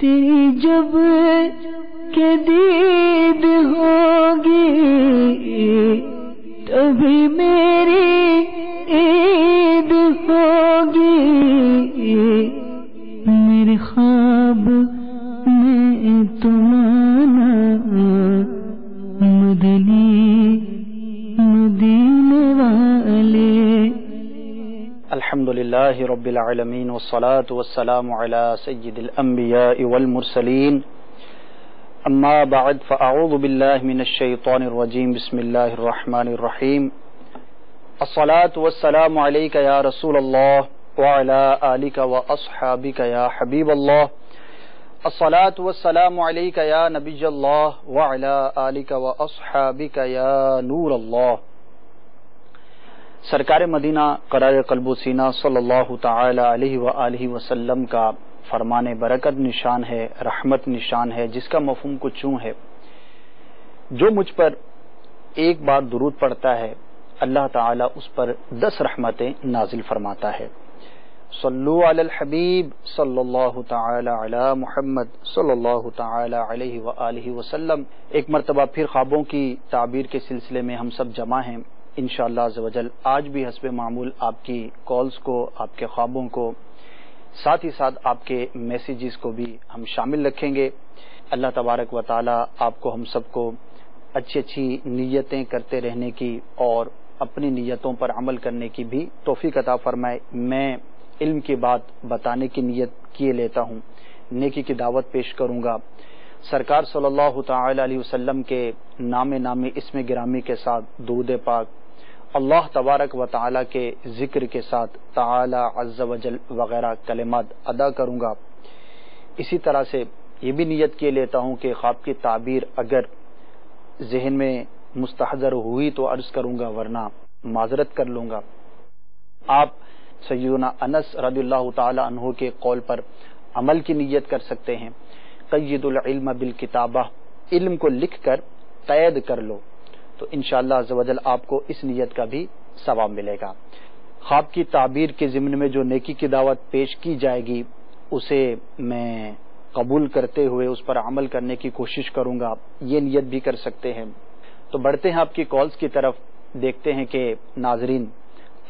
تیری جب کہ دید ہوگی تبھی میری عید ہوگی. میرے خواب میں تمہارا مدنی مدینے والے. الحمد للہ رب العالمین والصلاة والسلام علی سید الانبیاء والمرسلین. اما بعد فاعوذ باللہ من الشیطان الرجیم. بسم اللہ الرحمن الرحیم. الصلاة والسلام علیک یا رسول اللہ وعلی آلک واصحابک یا حبیب اللہ. الصلاة والسلام علیک یا نبی اللہ وعلی آلک واصحابک یا نور اللہ. سرکار مدینہ قرار قلب و سینہ صلی اللہ تعالی علیہ وآلہ وسلم کا فرمان برکت نشان ہے، رحمت نشان ہے، جس کا مفہوم کچھ یوں ہے: جو مجھ پر ایک بار درود پڑھتا ہے اللہ تعالی اس پر 10 رحمتیں نازل فرماتا ہے. صلو علی الحبیب صلی اللہ تعالی علی محمد صلی اللہ تعالی علیہ وآلہ وسلم. ایک مرتبہ پھر خوابوں کی تعبیر کے سلسلے میں ہم سب جمع ہیں انشاءاللہ عزوجل. آج بھی حسب معمول آپ کی کالز کو، آپ کے خوابوں کو، ساتھ ہی ساتھ آپ کے میسیجز کو بھی ہم شامل رکھیں گے. اللہ تبارک و تعالی آپ کو، ہم سب کو اچھی اچھی نیتیں کرتے رہنے کی اور اپنی نیتوں پر عمل کرنے کی بھی توفیق عطا فرمائے. میں علم کی بات بتانے کی نیت کیے لیتا ہوں، نیکی کی دعوت پیش کروں گا. سرکار صلی اللہ تعالی علیہ وسلم کے نام اسم گرامی کے ساتھ درود پاک، اللہ تبارک و تعالی کے ذکر کے ساتھ تعالی عز و جل وغیرہ کلمات ادا کروں گا. اسی طرح سے یہ بھی نیت کیے لیتا ہوں کہ خواب کی تعبیر اگر ذہن میں مستحضر ہوئی تو عرض کروں گا، ورنہ معذرت کر لوں گا. آپ سیدنا انس رضی اللہ تعالی عنہ کے قول پر عمل کی نیت کر سکتے ہیں: قید العلم بالکتابہ، علم کو لکھ کر قید کر لو، تو انشاءاللہ عزوجل آپ کو اس نیت کا بھی ثواب ملے گا. خواب کی تعبیر کے ضمن میں جو نیکی کی دعوت پیش کی جائے گی اسے میں قبول کرتے ہوئے اس پر عمل کرنے کی کوشش کروں گا، یہ نیت بھی کر سکتے ہیں. تو بڑھتے ہیں آپ کی کالز کی طرف، دیکھتے ہیں کہ ناظرین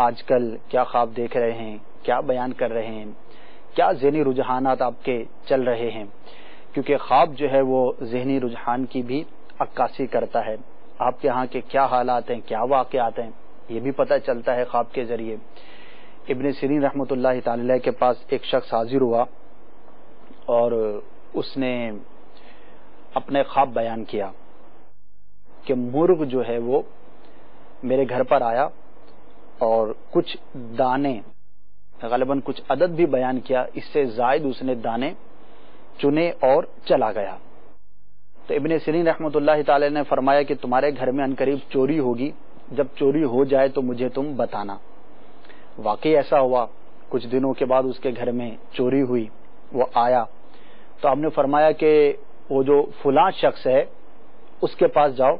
آج کل کیا خواب دیکھ رہے ہیں، کیا بیان کر رہے ہیں، کیا ذہنی رجحانات آپ کے چل رہے ہیں، کیونکہ خواب جو ہے وہ ذہنی رجحان کی بھی عکاسی کرتا ہے. آپ کے ہاں کے کیا حالات ہیں، کیا واقعات ہیں، یہ بھی پتہ چلتا ہے خواب کے ذریعے. ابن سیرین رحمۃ اللہ تعالی کے پاس ایک شخص حاضر ہوا اور اس نے اپنے خواب بیان کیا کہ مرغ جو ہے وہ میرے گھر پر آیا اور کچھ دانے، غالباً کچھ عدد بھی بیان کیا، اس سے زائد اس نے دانے چنے اور چلا گیا. تو ابن سیرین رحمۃ اللہ تعالی نے فرمایا کہ تمہارے گھر میں عنقریب چوری ہوگی، جب چوری ہو جائے تو مجھے تم بتانا. واقعی ایسا ہوا. کچھ دنوں کے بعد اس کے گھر میں چوری ہوئی، وہ آیا تو آپ نے فرمایا کہ وہ جو فلاں شخص ہے اس کے پاس جاؤ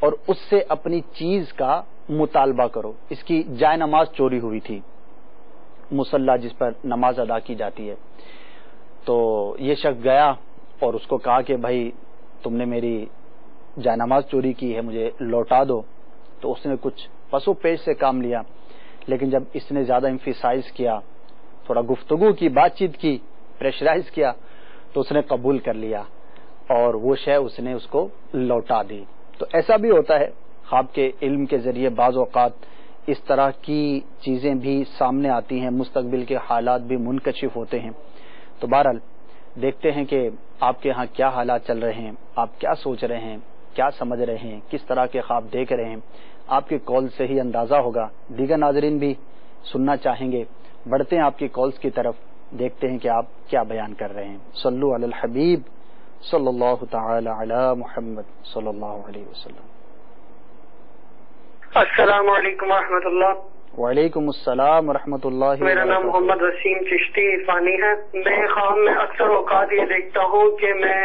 اور اس سے اپنی چیز کا مطالبہ کرو. اس کی جائے نماز چوری ہوئی تھی، مصلی جس پر نماز ادا کی جاتی ہے. تو یہ شخص گیا اور اس کو کہا کہ بھائی تم نے میری جائے نماز چوری کی ہے، مجھے لوٹا دو. تو اس نے کچھ پسو پیش سے کام لیا، لیکن جب اس نے زیادہ ایمفیسائز کیا، تھوڑا گفتگو کی، بات چیت کی، پریشرائز کیا، تو اس نے قبول کر لیا اور وہ شے اس نے اس کو لوٹا دی. تو ایسا بھی ہوتا ہے خواب کے علم کے ذریعے بعض اوقات اس طرح کی چیزیں بھی سامنے آتی ہیں، مستقبل کے حالات بھی منکشف ہوتے ہیں. تو بہرحال دیکھتے ہیں کہ آپ کے ہاں کیا حالات چل رہے ہیں، آپ کیا سوچ رہے ہیں، کیا سمجھ رہے ہیں، کس طرح کے خواب دیکھ رہے ہیں. آپ کی کال سے ہی اندازہ ہوگا، دیگر ناظرین بھی سننا چاہیں گے. بڑھتے ہیں آپ کی کالز کی طرف، دیکھتے ہیں کہ آپ کیا بیان کر رہے ہیں. صلو علی الحبیب صلی اللہ تعالی علی محمد صلی اللہ علیہ وسلم. السلام علیکم ورحمۃ اللہ. وعلیکم السلام ورحمۃ اللہ. میرا نام محمد وسیم چشتی عرفانی ہے. میں خواب میں اکثر اوقات یہ دیکھتا ہوں کہ میں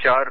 4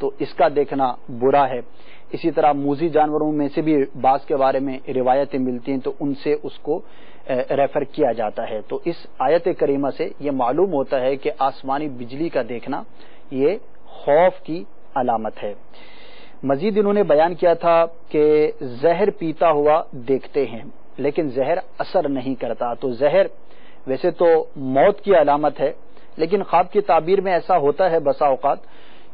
تو اس کا دیکھنا برا ہے. اسی طرح موذی جانوروں میں سے بھی بعض کے بارے میں روایتیں ملتی ہیں تو ان سے اس کو ریفر کیا جاتا ہے. تو اس آیت کریمہ سے یہ معلوم ہوتا ہے کہ آسمانی بجلی کا دیکھنا یہ خوف کی علامت ہے. مزید انہوں نے بیان کیا تھا کہ زہر پیتا ہوا دیکھتے ہیں لیکن زہر اثر نہیں کرتا. تو زہر ویسے تو موت کی علامت ہے لیکن خواب کی تعبیر میں ایسا ہوتا ہے بسا اوقات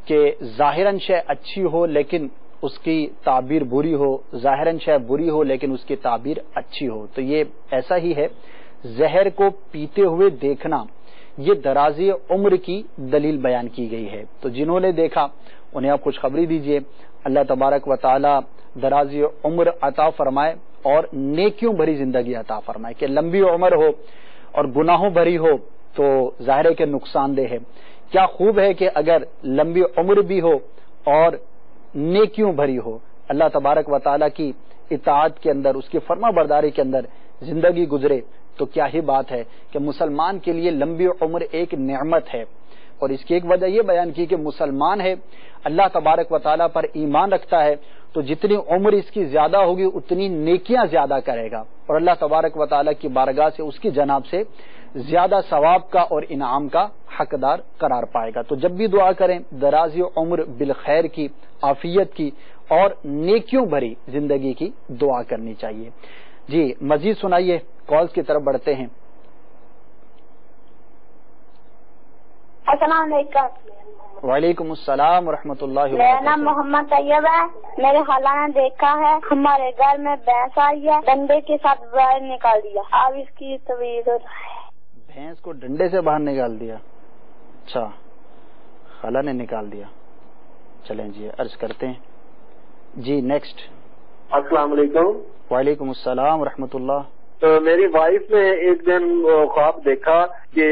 کہ ظاہراً شے اچھی ہو لیکن اس کی تعبیر بری ہو، ظاہراً شے بری ہو لیکن اس کی تعبیر اچھی ہو. تو یہ ایسا ہی ہے. زہر کو پیتے ہوئے دیکھنا یہ درازی عمر کی دلیل بیان کی گئی ہے. تو جنہوں نے دیکھا انہیں آپ خوشخبری دیجئے. اللہ تبارک و تعالی درازی عمر عطا فرمائے اور نیکیوں بھری زندگی عطا فرمائے. کہ لمبی عمر ہو اور گناہوں بھری ہو تو ظاہر ہے کہ نقصان دہ ہے. کیا خوب ہے کہ اگر لمبی عمر بھی ہو اور نیکیوں بھری ہو، اللہ تبارک و تعالی کی اطاعت کے اندر، اس کی فرما برداری کے اندر زندگی گزرے تو کیا ہی بات ہے کہ مسلمان کے لیے لمبی عمر ایک نعمت ہے. اور اس کی ایک وجہ یہ بیان کی کہ مسلمان ہے، اللہ تبارک و تعالیٰ پر ایمان رکھتا ہے تو جتنی عمر اس کی زیادہ ہوگی اتنی نیکیاں زیادہ کرے گا اور اللہ تبارک و تعالیٰ کی بارگاہ سے اس کی جناب سے زیادہ ثواب کا اور انعام کا حقدار قرار پائے گا. تو جب بھی دعا کریں درازی عمر بالخیر کی، عافیت کی اور نیکیوں بھری زندگی کی دعا کرنی چاہیے. جی مزید سنائیے، کالز کی طرف بڑھتے ہیں. السلام علیکم. وعلیکم السلام ورحمۃ اللہ میرا وبرکاتہ. نام محمد طیب ہے. میرے خالہ نے دیکھا ہے ہمارے گھر میں بھینس آئی ہے، ڈنڈے کے ساتھ باہر نکال دیا. اب اس کی طبیعت بھینس کو ڈنڈے سے باہر نکال دیا؟ اچھا، خالہ نے نکال دیا. چلیں جی عرض کرتے ہیں. جی نیکسٹ. السلام علیکم. وعلیکم السلام ورحمۃ اللہ. تو میری وائف نے ایک دن خواب دیکھا کہ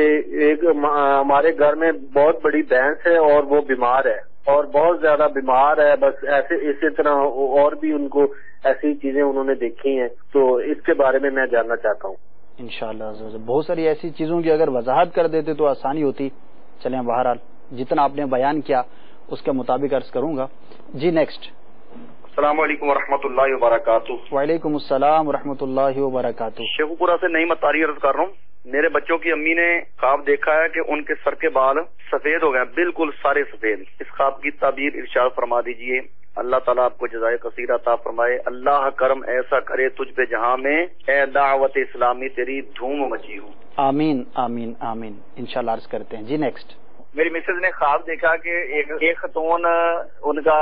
ایک ہمارے گھر میں بہت بڑی بھینس ہے اور وہ بیمار ہے اور بہت زیادہ بیمار ہے. بس ایسے اسی طرح اور بھی ان کو ایسی چیزیں انہوں نے دیکھی ہیں، تو اس کے بارے میں جاننا چاہتا ہوں. انشاءاللہ بہت ساری ایسی چیزوں کی اگر وضاحت کر دیتے تو آسانی ہوتی. چلیں بہرحال جتنا آپ نے بیان کیا اس کے مطابق عرض کروں گا. جی نیکسٹ. السلام علیکم ورحمۃ اللہ وبرکاتہ. وعلیکم السلام ورحمۃ اللہ وبرکاتہ. شیخو پورہ سے نئی متاری عرض کر رہا ہوں. میرے بچوں کی امی نے خواب دیکھا ہے کہ ان کے سر کے بال سفید ہو گئے، بالکل سارے سفید. اس خواب کی تعبیر ارشاد فرما دیجئے. اللہ تعالیٰ آپ کو جزائے کثیر عطا فرمائے. اللہ کرم ایسا کرے تجھ پہ جہاں میں اے دعوت اسلامی تیری دھوم مچی ہو. آمین آمین آمین. انشاءاللہ عرض کرتے ہیں. جی نیکسٹ. میری مسز نے خواب دیکھا کہ ایک خاتون ان کا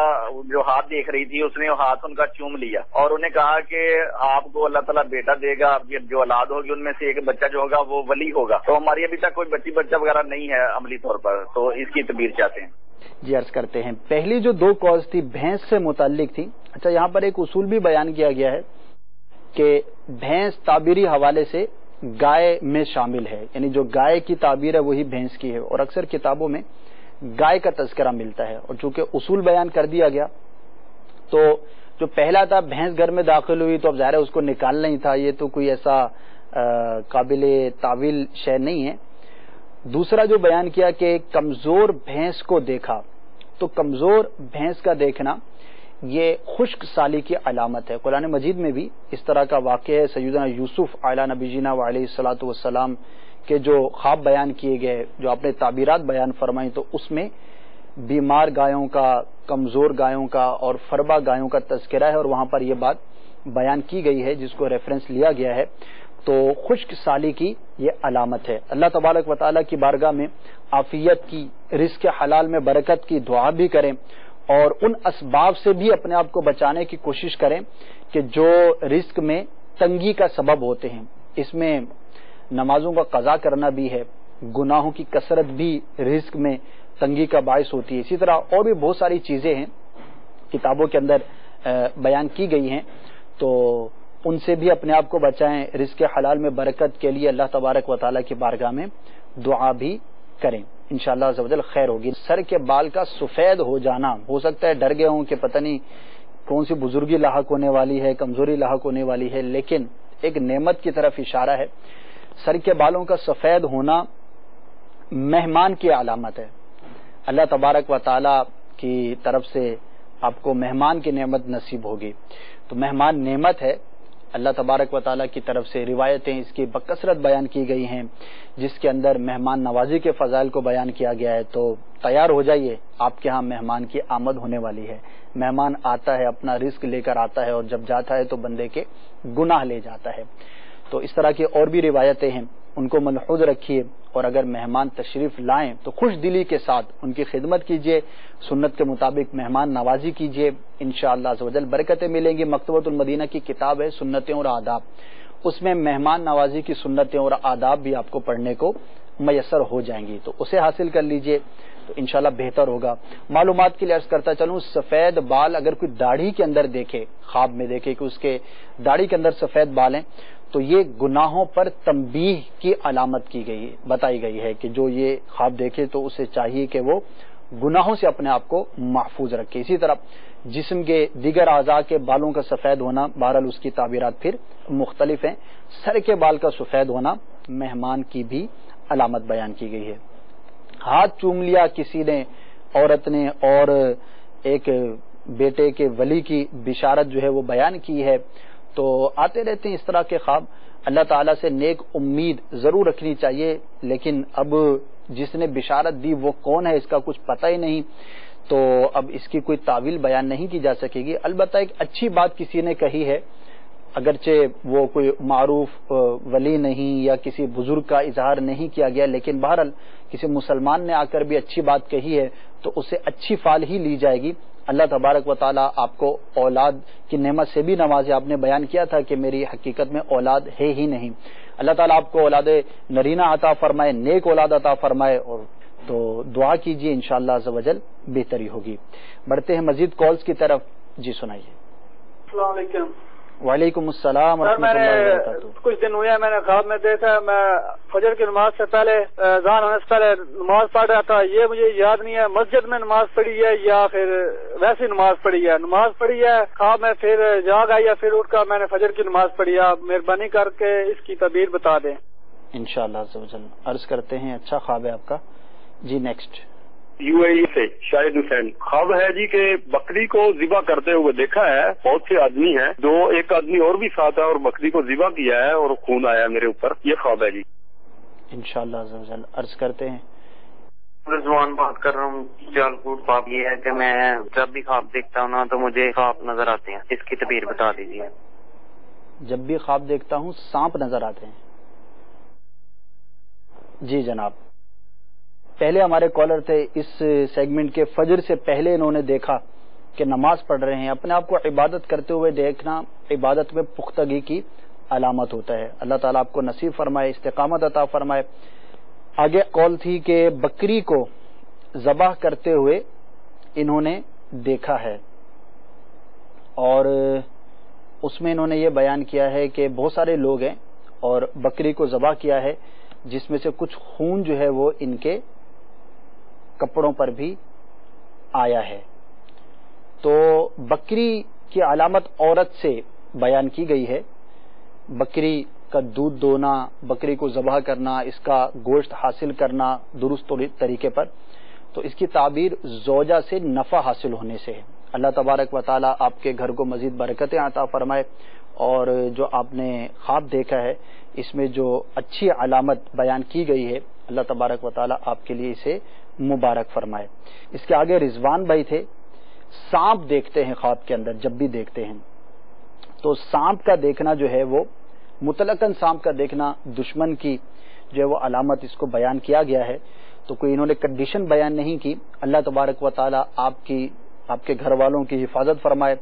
جو ہاتھ دیکھ رہی تھی، اس نے ہاتھ ان کا چوم لیا اور انہیں کہا کہ آپ کو اللہ تعالیٰ بیٹا دے گا، جو اولاد ہوگی ان میں سے ایک بچہ جو ہوگا وہ ولی ہوگا. تو ہماری ابھی تک کوئی بچہ وغیرہ نہیں ہے عملی طور پر، تو اس کی تعبیر چاہتے ہیں. جی عرض کرتے ہیں. پہلی جو دو کالز تھی بھینس سے متعلق تھی. اچھا یہاں پر ایک اصول بھی بیان کیا گیا ہے کہ بھینس تعبیری حوالے سے گائے میں شامل ہے، یعنی جو گائے کی تعبیر ہے وہی بھینس کی ہے اور اکثر کتابوں میں گائے کا تذکرہ ملتا ہے. اور چونکہ اصول بیان کر دیا گیا تو جو پہلا تھا بھینس گھر میں داخل ہوئی تو اب ظاہر ہے اس کو نکالنا ہی تھا، یہ تو کوئی ایسا قابل تعویل شے نہیں ہے. دوسرا جو بیان کیا کہ کمزور بھینس کو دیکھا، تو کمزور بھینس کا دیکھنا یہ خشک سالی کی علامت ہے. قرآن مجید میں بھی اس طرح کا واقعہ ہے. سیدنا یوسف علیہ نبی جینا و علیہ الصلوۃ والسلام کے جو خواب بیان کیے گئے، جو آپ نے تعبیرات بیان فرمائی، تو اس میں بیمار گایوں کا، کمزور گایوں کا اور فربا گایوں کا تذکرہ ہے اور وہاں پر یہ بات بیان کی گئی ہے جس کو ریفرنس لیا گیا ہے. تو خشک سالی کی یہ علامت ہے. اللہ تبارک و تعالیٰ کی بارگاہ میں عافیت کی، رزق حلال میں برکت کی دعا بھی کریں اور ان اسباب سے بھی اپنے آپ کو بچانے کی کوشش کریں کہ جو رزق میں تنگی کا سبب ہوتے ہیں. اس میں نمازوں کا قضا کرنا بھی ہے، گناہوں کی کثرت بھی رزق میں تنگی کا باعث ہوتی ہے. اسی طرح اور بھی بہت ساری چیزیں ہیں کتابوں کے اندر بیان کی گئی ہیں، تو ان سے بھی اپنے آپ کو بچائیں. رزق حلال میں برکت کے لیے اللہ تبارک و تعالیٰ کی بارگاہ میں دعا بھی کریں. انشاءاللہ عز و جل خیر ہوگی. سر کے بال کا سفید ہو جانا، ہو سکتا ہے ڈر گئے ہوں کہ پتہ نہیں کون سی بزرگی لاحق ہونے والی ہے، کمزوری لاحق ہونے والی ہے، لیکن ایک نعمت کی طرف اشارہ ہے. سر کے بالوں کا سفید ہونا مہمان کی علامت ہے. اللہ تبارک و تعالیٰ کی طرف سے آپ کو مہمان کی نعمت نصیب ہوگی. تو مہمان نعمت ہے اللہ تبارک و تعالیٰ کی طرف سے. روایتیں اس کی بکثرت بیان کی گئی ہیں جس کے اندر مہمان نوازی کے فضائل کو بیان کیا گیا ہے. تو تیار ہو جائیے، آپ کے ہاں مہمان کی آمد ہونے والی ہے. مہمان آتا ہے، اپنا رزق لے کر آتا ہے، اور جب جاتا ہے تو بندے کے گناہ لے جاتا ہے. تو اس طرح کی اور بھی روایتیں ہیں، ان کو ملحوظ رکھیے. اور اگر مہمان تشریف لائیں تو خوش دلی کے ساتھ ان کی خدمت کیجیے، سنت کے مطابق مہمان نوازی کیجیے. انشاءاللہ عز و جل برکتیں ملیں گی. مکتبۃ المدینہ کی کتاب ہے سنتیں اور آداب، اس میں مہمان نوازی کی سنتیں اور آداب بھی آپ کو پڑھنے کو میسر ہو جائیں گی، تو اسے حاصل کر لیجیے تو انشاءاللہ بہتر ہوگا. معلومات کے لیے عرض کرتا چلوں، سفید بال اگر کوئی داڑھی کے اندر دیکھے، خواب میں دیکھے کہ اس کے داڑھی کے اندر سفید بال ہیں، تو یہ گناہوں پر تنبیہ کی علامت کی گئی، بتائی گئی ہے کہ جو یہ خواب دیکھے تو اسے چاہیے کہ وہ گناہوں سے اپنے آپ کو محفوظ رکھے. اسی طرح جسم کے دیگر اعضاء کے بالوں کا سفید ہونا، بہرحال اس کی تعبیرات پھر مختلف ہیں. سر کے بال کا سفید ہونا مہمان کی بھی علامت بیان کی گئی ہے. ہاتھ چوم لیا کسی نے، عورت نے، اور ایک بیٹے کے ولی کی بشارت جو ہے وہ بیان کی ہے. تو آتے رہتے ہیں اس طرح کے خواب. اللہ تعالیٰ سے نیک امید ضرور رکھنی چاہیے، لیکن اب جس نے بشارت دی وہ کون ہے اس کا کچھ پتہ ہی نہیں، تو اب اس کی کوئی تعویل بیان نہیں کی جا سکے گی. البتہ ایک اچھی بات کسی نے کہی ہے، اگرچہ وہ کوئی معروف ولی نہیں یا کسی بزرگ کا اظہار نہیں کیا گیا، لیکن بہرحال کسی مسلمان نے آ کر بھی اچھی بات کہی ہے تو اسے اچھی فال ہی لی جائے گی. اللہ تبارک و تعالیٰ آپ کو اولاد کی نعمت سے بھی نوازے. آپ نے بیان کیا تھا کہ میری حقیقت میں اولاد ہے ہی نہیں. اللہ تعالیٰ آپ کو اولاد نرینہ عطا فرمائے، نیک اولاد عطا فرمائے. اور تو دعا کیجیے انشاءاللہ عز و جل بہتری ہوگی. بڑھتے ہیں مزید کالز کی طرف. جی سنائیے. السلام علیکم. وعلیکم السلام ورحمۃ اللہ وبرکاتہ. کچھ دن ہوئے میں نے خواب میں دیکھا میں فجر کی نماز سے پہلے اذان ہونے سے پہلے نماز پڑھ رہا تھا. یہ مجھے یاد نہیں ہے مسجد میں نماز پڑھی ہے یا پھر ویسی نماز پڑھی ہے. نماز پڑھی ہے، خواب میں پھر جاگ آئی ہے، پھر اٹھ کر میں نے فجر کی نماز پڑھی. آپ مہربانی کر کے اس کی تعبیر بتا دیں. انشاءاللہ عز و جل عرض کرتے ہیں. اچھا خواب ہے آپ کا. جی نیکسٹ. UAE سے شاہد حسین. خواب ہے جی کہ بکری کو ذبح کرتے ہوئے دیکھا ہے. بہت سے آدمی ہیں، ایک آدمی اور بھی ساتھ ہے، اور بکری کو ذبح کیا ہے اور خون آیا میرے اوپر. یہ خواب ہے جی. انشاءاللہ عز و جل عرض کرتے ہیں. رضوان بات کر رہا ہوں جالکوٹ. خواب یہ ہے کہ میں جب بھی خواب دیکھتا ہوں نا تو مجھے خواب نظر آتے ہیں. اس کی تعبیر بتا دیجیے. جب بھی خواب دیکھتا ہوں سانپ نظر آتے ہیں. جی جناب، پہلے ہمارے کالر تھے اس سیگمنٹ کے. فجر سے پہلے انہوں نے دیکھا کہ نماز پڑھ رہے ہیں. اپنے آپ کو عبادت کرتے ہوئے دیکھنا عبادت میں پختگی کی علامت ہوتا ہے. اللہ تعالیٰ آپ کو نصیب فرمائے، استقامت عطا فرمائے. آگے کال تھی کہ بکری کو ذبح کرتے ہوئے انہوں نے دیکھا ہے، اور اس میں انہوں نے یہ بیان کیا ہے کہ بہت سارے لوگ ہیں اور بکری کو ذبح کیا ہے جس میں سے کچھ خون جو ہے وہ ان کے کپڑوں پر بھی آیا ہے. تو بکری کی علامت عورت سے بیان کی گئی ہے. بکری کا دودھ دونا، بکری کو ذبح کرنا، اس کا گوشت حاصل کرنا درست طریقے پر، تو اس کی تعبیر زوجہ سے نفع حاصل ہونے سے ہے. اللہ تبارک و تعالیٰ آپ کے گھر کو مزید برکتیں عطا فرمائے. اور جو آپ نے خواب دیکھا ہے اس میں جو اچھی علامت بیان کی گئی ہے اللہ تبارک و تعالیٰ آپ کے لیے اسے مبارک فرمائے. اس کے آگے رضوان بھائی تھے. سانپ دیکھتے ہیں خواب کے اندر جب بھی دیکھتے ہیں، تو سانپ کا دیکھنا جو ہے وہ مطلقاً سانپ کا دیکھنا دشمن کی جو ہے وہ علامت اس کو بیان کیا گیا ہے. تو کوئی انہوں نے کنڈیشن بیان نہیں کی. اللہ تبارک و تعالیٰ آپ کے گھر والوں کی حفاظت فرمائے.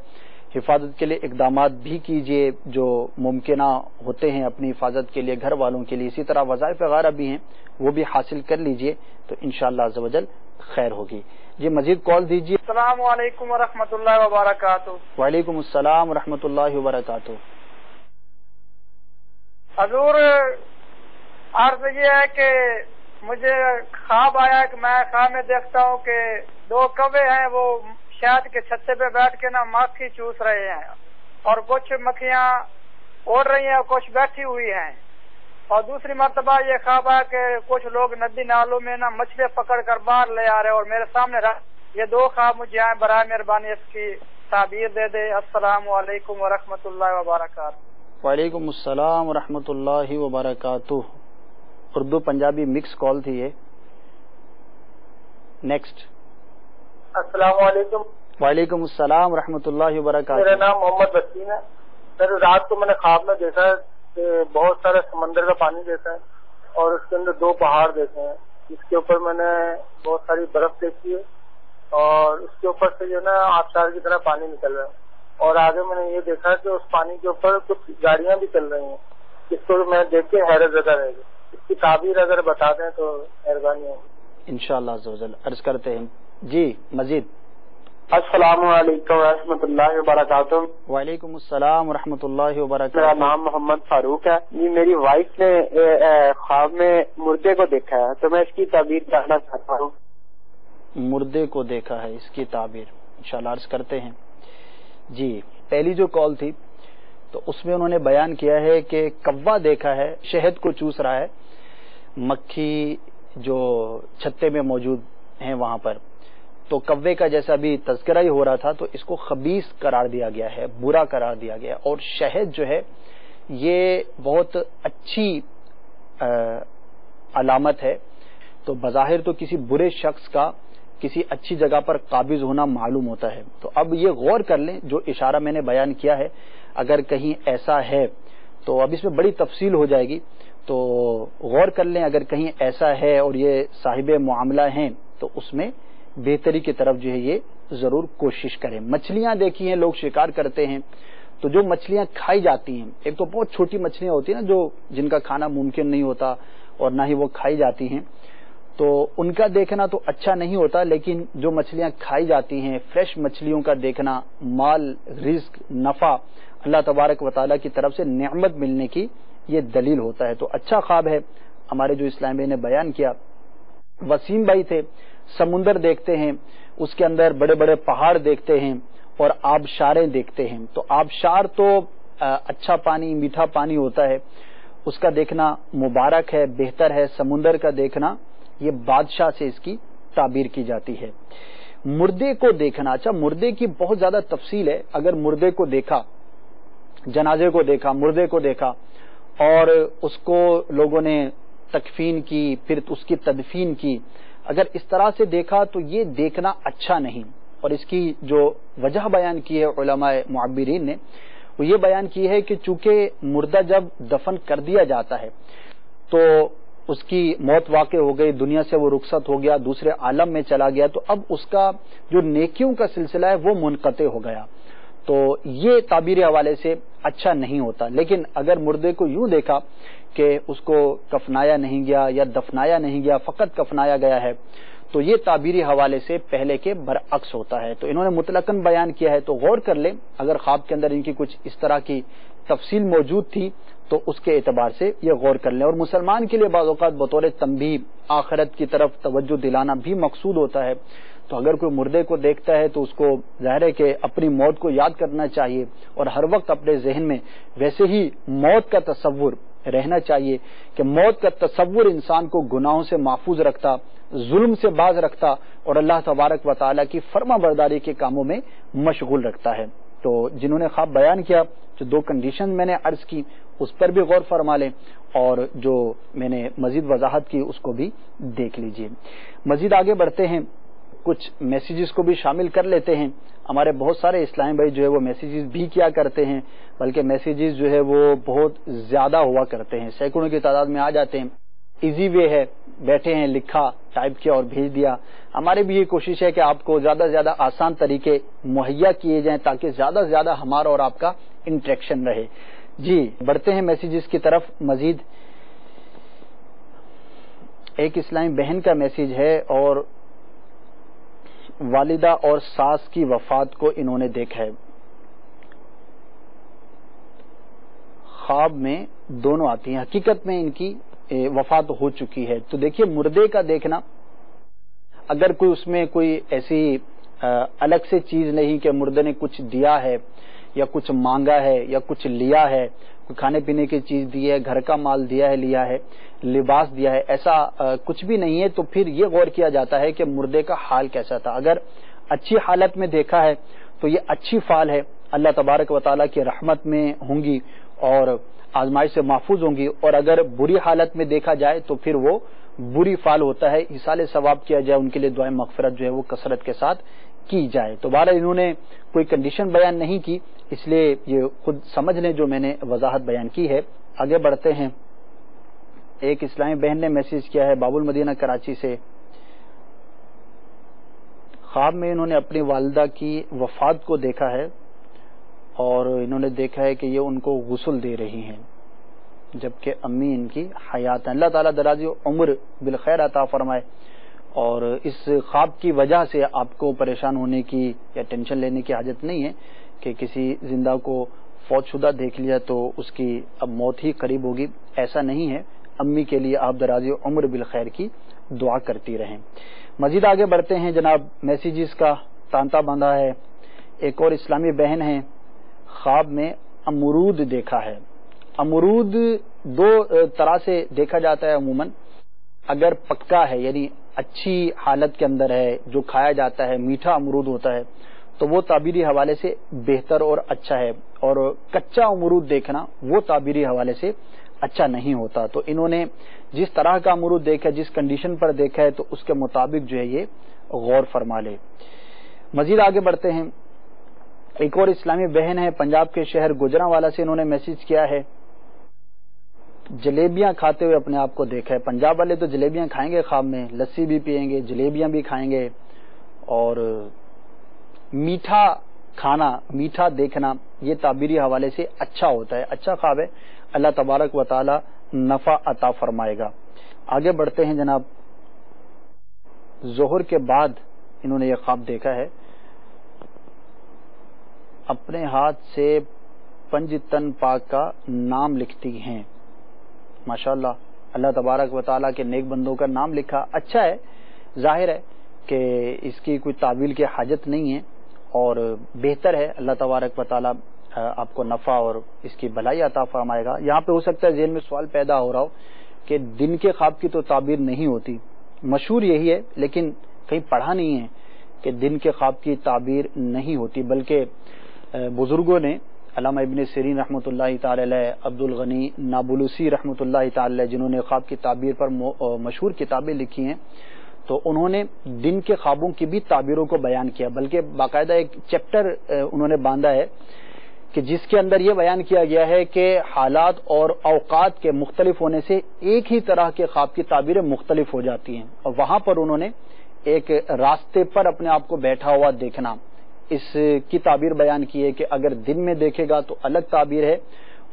حفاظت کے لیے اقدامات بھی کیجیے جو ممکنہ ہوتے ہیں اپنی حفاظت کے لیے، گھر والوں کے لیے. اسی طرح وظائف وغیرہ بھی ہیں وہ بھی حاصل کر لیجیے تو انشاءاللہ عز و جل خیر ہوگی. جی مزید کال دیجیے. السلام علیکم ورحمۃ اللہ وبرکاتہ. وعلیکم السلام ورحمۃ اللہ وبرکاتہ. حضور عرض یہ ہے کہ مجھے خواب آیا کہ میں خواب میں دیکھتا ہوں کہ دو کوے ہیں، وہ شہد کے چھتے پہ بیٹھ کے نا مکھی چوس رہے ہیں، اور کچھ مکھیاں اڑ رہی ہیں اور کچھ بیٹھی ہوئی ہیں. اور دوسری مرتبہ یہ خواب ہے کہ کچھ لوگ ندی نالوں میں نا مچھلی پکڑ کر باہر لے آ رہے ہیں اور میرے سامنے یہ 2 خواب مجھے آئے، برائے مہربانی اس کی تعبیر دے دے۔ السلام علیکم ورحمۃ اللہ وبرکاتہ۔ وعلیکم السلام ورحمۃ اللہ وبرکاتہ۔ اردو پنجابی مکس کال تھی یہ۔ نیکسٹ۔ السلام علیکم۔ وعلیکم السلام ورحمۃ اللہ وبرکاتہ۔ میرا نام محمد وسیم ہے سر۔ رات کو میں نے خواب میں دیکھا ہے کہ بہت سارا سمندر کا پانی دیکھا ہے اور اس کے اندر 2 پہاڑ دیکھے ہیں، جس کے اوپر میں نے بہت ساری برف دیکھی ہے اور اس کے اوپر سے جو ہے نا آبشار کی طرح پانی نکل رہا ہے، اور آگے میں نے یہ دیکھا کہ اس پانی کے اوپر کچھ گاڑیاں بھی چل رہی ہیں، جس کو میں دیکھ کے حیرت زدہ رہ گئی۔ اس کی تعبیر اگر بتا دیں تو مہربانی ہوگی۔ انشاءاللہ عز و جل عرض کرتے ہیں۔ جی مزید۔ السلام علیکم ورحمۃ اللہ وبرکاتہ۔ وعلیکم السلام ورحمۃ اللہ وبرکاتہ۔ میرا نام محمد فاروق ہے جی۔ میری وائف نے خواب میں مردے کو دیکھا ہے تو میں اس کی تعبیر جاننا چاہتا ہوں۔ مردے کو دیکھا ہے، اس کی تعبیر انشاءاللہ عرض کرتے ہیں۔ جی پہلی جو کال تھی تو اس میں انہوں نے بیان کیا ہے کہ کوا دیکھا ہے، شہد کو چوس رہا ہے، مکھی جو چھتے میں موجود ہیں وہاں پر، تو کوے کا جیسا بھی تذکرہ ہی ہو رہا تھا تو اس کو خبیث قرار دیا گیا ہے، برا قرار دیا گیا، اور شہد جو ہے یہ بہت اچھی علامت ہے، تو بظاہر تو کسی برے شخص کا کسی اچھی جگہ پر قابض ہونا معلوم ہوتا ہے۔ تو اب یہ غور کر لیں جو اشارہ میں نے بیان کیا ہے، اگر کہیں ایسا ہے تو اب اس میں بڑی تفصیل ہو جائے گی، تو غور کر لیں اگر کہیں ایسا ہے اور یہ صاحب معاملہ ہیں تو اس میں بہتری کی طرف جو ہے یہ ضرور کوشش کریں۔ مچھلیاں دیکھی ہیں، لوگ شکار کرتے ہیں، تو جو مچھلیاں کھائی جاتی ہیں، ایک تو بہت چھوٹی مچھلیاں ہوتی ہیں نا جو جن کا کھانا ممکن نہیں ہوتا اور نہ ہی وہ کھائی جاتی ہیں، تو ان کا دیکھنا تو اچھا نہیں ہوتا، لیکن جو مچھلیاں کھائی جاتی ہیں، فریش مچھلیوں کا دیکھنا مال، رزق، نفع اللہ تبارک و تعالیٰ کی طرف سے نعمت ملنے کی یہ دلیل ہوتا ہے۔ تو اچھا خواب ہے ہمارے جو اسلام بھائی نے بیان کیا۔ وسیم بھائی تھے، سمندر دیکھتے ہیں، اس کے اندر بڑے بڑے پہاڑ دیکھتے ہیں اور آبشاریں دیکھتے ہیں، تو آبشار تو اچھا پانی، میٹھا پانی ہوتا ہے، اس کا دیکھنا مبارک ہے، بہتر ہے۔ سمندر کا دیکھنا یہ بادشاہ سے اس کی تعبیر کی جاتی ہے۔ مردے کو دیکھنا، اچھا مردے کی بہت زیادہ تفصیل ہے۔ اگر مردے کو دیکھا، جنازے کو دیکھا، مردے کو دیکھا اور اس کو لوگوں نے تکفین کی، پھر اس کی تدفین کی، اگر اس طرح سے دیکھا تو یہ دیکھنا اچھا نہیں، اور اس کی جو وجہ بیان کی ہے علماء معبرین نے وہ یہ بیان کی ہے کہ چونکہ مردہ جب دفن کر دیا جاتا ہے تو اس کی موت واقع ہو گئی، دنیا سے وہ رخصت ہو گیا، دوسرے عالم میں چلا گیا، تو اب اس کا جو نیکیوں کا سلسلہ ہے وہ منقطع ہو گیا، تو یہ تعبیر حوالے سے اچھا نہیں ہوتا۔ لیکن اگر مردے کو یوں دیکھا کہ اس کو کفنایا نہیں گیا یا دفنایا نہیں گیا، فقط کفنایا گیا ہے، تو یہ تعبیری حوالے سے پہلے کے برعکس ہوتا ہے۔ تو انہوں نے مطلقاً بیان کیا ہے، تو غور کر لیں اگر خواب کے اندر ان کی کچھ اس طرح کی تفصیل موجود تھی تو اس کے اعتبار سے یہ غور کر لیں۔ اور مسلمان کے لیے بعض اوقات بطور تنبیہ آخرت کی طرف توجہ دلانا بھی مقصود ہوتا ہے، تو اگر کوئی مردے کو دیکھتا ہے تو اس کو ظاہر ہے کہ اپنی موت کو یاد کرنا چاہیے اور ہر وقت اپنے ذہن میں ویسے ہی موت کا تصور رہنا چاہیے کہ موت کا تصور انسان کو گناہوں سے محفوظ رکھتا، ظلم سے باز رکھتا اور اللہ تبارک و تعالیٰ کی فرما برداری کے کاموں میں مشغول رکھتا ہے۔ تو جنہوں نے خواب بیان کیا، جو 2 کنڈیشن میں نے عرض کی اس پر بھی غور فرما لیں، اور جو میں نے مزید وضاحت کی اس کو بھی دیکھ لیجئے۔ مزید آگے بڑھتے ہیں، کچھ میسیجز کو بھی شامل کر لیتے ہیں۔ ہمارے بہت سارے اسلام بھائی جو ہے وہ میسیجز بھی کیا کرتے ہیں، بلکہ میسیجز جو ہے وہ بہت زیادہ ہوا کرتے ہیں، سینکڑوں کی تعداد میں آ جاتے ہیں۔ ایزی وے ہے، بیٹھے ہیں، لکھا، ٹائپ کیا اور بھیج دیا۔ ہماری بھی یہ کوشش ہے کہ آپ کو زیادہ سے زیادہ آسان طریقے مہیا کیے جائیں تاکہ زیادہ سے زیادہ ہمارا اور آپ کا انٹریکشن رہے۔ جی بڑھتے ہیں میسیجز کی طرف۔ مزید ایک اسلامی بہن کا میسیج ہے، اور والدہ اور ساس کی وفات کو انہوں نے دیکھا ہے، خواب میں دونوں آتی ہیں، حقیقت میں ان کی وفات ہو چکی ہے۔ تو دیکھیے مردے کا دیکھنا، اگر کوئی اس میں کوئی ایسی الگ سے چیز نہیں کہ مردے نے کچھ دیا ہے یا کچھ مانگا ہے یا کچھ لیا ہے، کوئی کھانے پینے کی چیز دی ہے، گھر کا مال دیا ہے، لیا ہے، لباس دیا ہے، ایسا کچھ بھی نہیں ہے، تو پھر یہ غور کیا جاتا ہے کہ مردے کا حال کیسا تھا۔ اگر اچھی حالت میں دیکھا ہے تو یہ اچھی فال ہے، اللہ تبارک و تعالیٰ کی رحمت میں ہوں گی اور آزمائش سے محفوظ ہوں گی، اور اگر بری حالت میں دیکھا جائے تو پھر وہ بری فال ہوتا ہے، ایصال ثواب کیا جائے، ان کے لیے دعائیں مغفرت جو ہے وہ کثرت کے ساتھ کی جائے۔ تو بہرحال انہوں نے کوئی کنڈیشن بیان نہیں کی، اس لیے یہ خود سمجھ لیں جو میں نے وضاحت بیان کی ہے۔ آگے بڑھتے ہیں۔ ایک اسلامی بہن نے میسج کیا ہے باب المدینہ کراچی سے، خواب میں انہوں نے اپنی والدہ کی وفات کو دیکھا ہے اور انہوں نے دیکھا ہے کہ یہ ان کو غسل دے رہی ہیں جبکہ امی ان کی حیات ہیں۔ اللہ تعالیٰ درازی عمر بالخیر عطا فرمائے، اور اس خواب کی وجہ سے آپ کو پریشان ہونے کی یا ٹینشن لینے کی حاجت نہیں ہے کہ کسی زندہ کو فوت شدہ دیکھ لیا تو اس کی اب موت ہی قریب ہوگی، ایسا نہیں ہے۔ امی کے لیے آپ درازی عمر بالخیر کی دعا کرتی رہیں۔ مزید آگے بڑھتے ہیں جناب، میسیجز کا تانتا باندھا ہے۔ ایک اور اسلامی بہن ہے، خواب میں امرود دیکھا ہے۔ امرود دو طرح سے دیکھا جاتا ہے عموماً، اگر پکا ہے یعنی اچھی حالت کے اندر ہے، جو کھایا جاتا ہے، میٹھا امرود ہوتا ہے، تو وہ تعبیری حوالے سے بہتر اور اچھا ہے، اور کچا امرود دیکھنا وہ تعبیری حوالے سے اچھا نہیں ہوتا۔ تو انہوں نے جس طرح کا امرود دیکھا، جس کنڈیشن پر دیکھا ہے، تو اس کے مطابق جو ہے یہ غور فرما لے۔ مزید آگے بڑھتے ہیں۔ ایک اور اسلامی بہن ہے پنجاب کے شہر گجرانوالہ سے، انہوں نے میسج کیا ہے، جلیبیاں کھاتے ہوئے اپنے آپ کو دیکھا ہے۔ پنجاب والے تو جلیبیاں کھائیں گے خواب میں، لسی بھی پئیں گے، جلیبیاں بھی کھائیں گے، اور میٹھا کھانا، میٹھا دیکھنا یہ تعبیری حوالے سے اچھا ہوتا ہے، اچھا خواب ہے، اللہ تبارک و تعالی نفع عطا فرمائے گا۔ آگے بڑھتے ہیں جناب۔ ظہر کے بعد انہوں نے یہ خواب دیکھا ہے، اپنے ہاتھ سے پنج تن پاک کا نام لکھتی ہیں۔ ماشاءاللہ، اللہ تبارک و تعالیٰ کے نیک بندوں کا نام لکھا اچھا ہے، ظاہر ہے کہ اس کی کوئی تعویل کی حاجت نہیں ہے اور بہتر ہے، اللہ تبارک و تعالیٰ آپ کو نفع اور اس کی بھلائی عطا فرمائے گا۔ یہاں پہ ہو سکتا ہے ذہن میں سوال پیدا ہو رہا ہو کہ دن کے خواب کی تو تعبیر نہیں ہوتی، مشہور یہی ہے لیکن کہیں پڑھا نہیں ہے کہ دن کے خواب کی تعبیر نہیں ہوتی، بلکہ بزرگوں نے علامہ ابن سیرین رحمۃ اللہ تعالی علیہ، عبد الغنی نابلسی رحمۃ اللہ تعالی علیہ، جنہوں نے خواب کی تعبیر پر مشہور کتابیں لکھی ہیں، تو انہوں نے دن کے خوابوں کی بھی تعبیروں کو بیان کیا، بلکہ باقاعدہ ایک چیپٹر انہوں نے باندھا ہے کہ جس کے اندر یہ بیان کیا گیا ہے کہ حالات اور اوقات کے مختلف ہونے سے ایک ہی طرح کے خواب کی تعبیریں مختلف ہو جاتی ہیں، اور وہاں پر انہوں نے ایک راستے پر اپنے آپ کو بیٹھا ہوا دیکھنا، اس کی تعبیر بیان کی ہے کہ اگر دن میں دیکھے گا تو الگ تعبیر ہے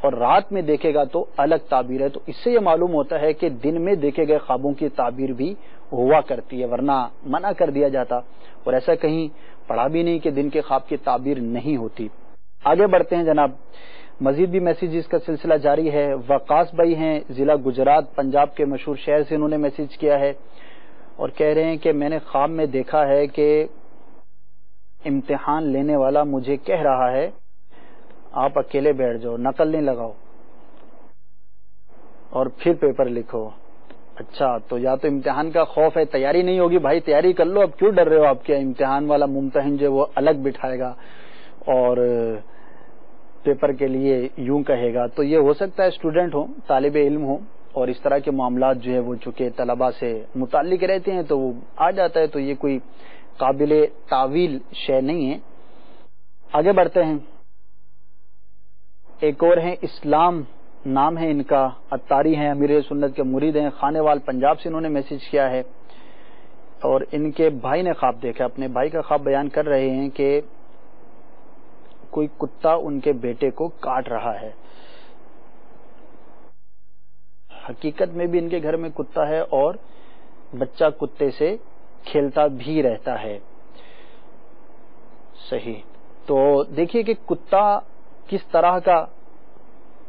اور رات میں دیکھے گا تو الگ تعبیر ہے۔ تو اس سے یہ معلوم ہوتا ہے کہ دن میں دیکھے گئے خوابوں کی تعبیر بھی ہوا کرتی ہے، ورنہ منع کر دیا جاتا، اور ایسا کہیں پڑھا بھی نہیں کہ دن کے خواب کی تعبیر نہیں ہوتی۔ آگے بڑھتے ہیں جناب، مزید بھی میسیجز کا سلسلہ جاری ہے۔ وقاص بھائی ہیں ضلع گجرات پنجاب کے مشہور شہر سے، انہوں نے میسیج کیا ہے اور کہہ رہے ہیں کہ میں نے خواب میں دیکھا ہے کہ امتحان لینے والا مجھے کہہ رہا ہے آپ اکیلے بیٹھ جاؤ، نقل نہیں لگاؤ اور پھر پیپر لکھو۔ اچھا، تو یا تو امتحان کا خوف ہے، تیاری نہیں ہوگی، بھائی تیاری کر لو، اب کیوں ڈر رہے ہو؟ آپ کے امتحان والا ممتحن جو وہ الگ بٹھائے گا اور پیپر کے لیے یوں کہے گا۔ تو یہ ہو سکتا ہے اسٹوڈنٹ ہو، طالب علم ہو، اور اس طرح کے معاملات جو ہے وہ چونکہ طلباء سے متعلق رہتے ہیں تو وہ آ جاتا ہے، تو یہ کوئی قابل تعویل شے نہیں ہے۔ آگے بڑھتے ہیں۔ ایک اور ہیں اسلام نام ہے ان کا، اتاری ہیں، امیر سنت کے مرید ہیں، خانے وال پنجاب سے، انہوں نے میسج کیا ہے اور ان کے بھائی نے خواب دیکھا، اپنے بھائی کا خواب بیان کر رہے ہیں کہ کوئی کتا ان کے بیٹے کو کاٹ رہا ہے۔ حقیقت میں بھی ان کے گھر میں کتا ہے اور بچہ کتے سے کھیلتا بھی رہتا ہے۔ صحیح، تو دیکھیے کہ کتا کس طرح کا،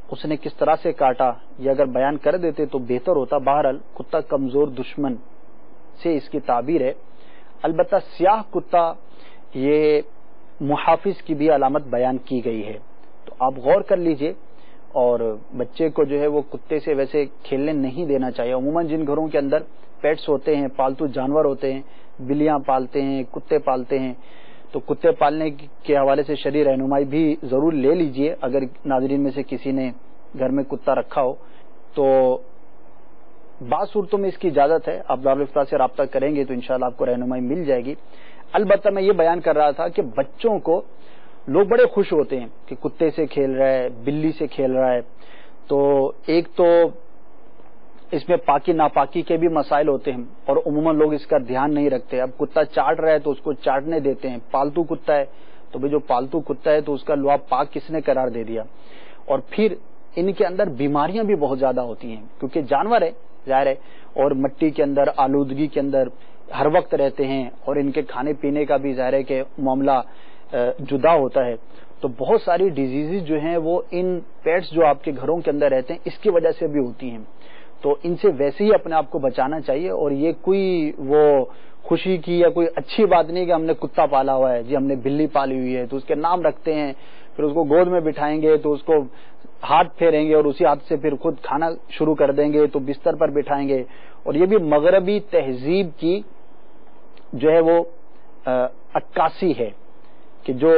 اس نے کس طرح سے کاٹا، یہ اگر بیان کر دیتے تو بہتر ہوتا۔ بہرحال کتا کمزور دشمن سے اس کی تعبیر ہے۔ البتہ سیاہ کتا یہ محافظ کی بھی علامت بیان کی گئی ہے. تو آپ غور کر لیجئے, اور بچے کو جو ہے وہ کتے سے ویسے کھیلنے نہیں دینا چاہیے. عموماً جن گھروں کے اندر پیٹس ہوتے ہیں, پالتو جانور ہوتے ہیں, بلیاں پالتے ہیں, کتے پالتے ہیں, تو کتے پالنے کے حوالے سے شرعی رہنمائی بھی ضرور لے لیجئے. اگر ناظرین میں سے کسی نے گھر میں کتا رکھا ہو تو بعض صورتوں میں اس کی اجازت ہے. آپ دارالفتہ سے رابطہ کریں گے تو انشاءاللہ آپ کو رہنمائی مل جائے گی. البتہ میں یہ بیان کر رہا تھا کہ بچوں کو لوگ بڑے خوش ہوتے ہیں کہ کتے سے کھیل رہا ہے, بلی سے کھیل رہا ہے. تو ایک تو اس میں پاکی ناپاکی کے بھی مسائل ہوتے ہیں اور عموماً لوگ اس کا دھیان نہیں رکھتے. اب کتا چاٹ رہا ہے تو اس کو چاٹنے دیتے ہیں. پالتو کتا ہے تو جو پالتو کتا ہے تو اس کا لعاب پاک کس نے قرار دے دیا. اور پھر ان کے اندر بیماریاں بھی بہت زیادہ ہوتی ہیں کیونکہ جانور ہے ظاہر ہے, اور مٹی کے اندر آلودگی کے اندر ہر وقت رہتے ہیں, اور ان کے کھانے پینے کا بھی ظاہر ہے کہ معاملہ جدا ہوتا ہے. تو بہت ساری ڈیزیزز جو ہیں وہ ان پیٹس جو آپ کے گھروں کے اندر رہتے ہیں اس کی وجہ سے بھی ہوتی ہیں. تو ان سے ویسے ہی اپنے آپ کو بچانا چاہیے. اور یہ کوئی وہ خوشی کی یا کوئی اچھی بات نہیں کہ ہم نے کتا پالا ہوا ہے, جی ہم نے بلی پالی ہوئی ہے تو اس کے نام رکھتے ہیں, پھر اس کو گود میں بٹھائیں گے تو اس کو ہاتھ پھیریں گے اور اسی ہاتھ سے پھر خود کھانا شروع کر دیں گے, تو بستر پر بٹھائیں گے. اور یہ بھی مغربی تہذیب کی جو ہے وہ عکاسی ہے کہ جو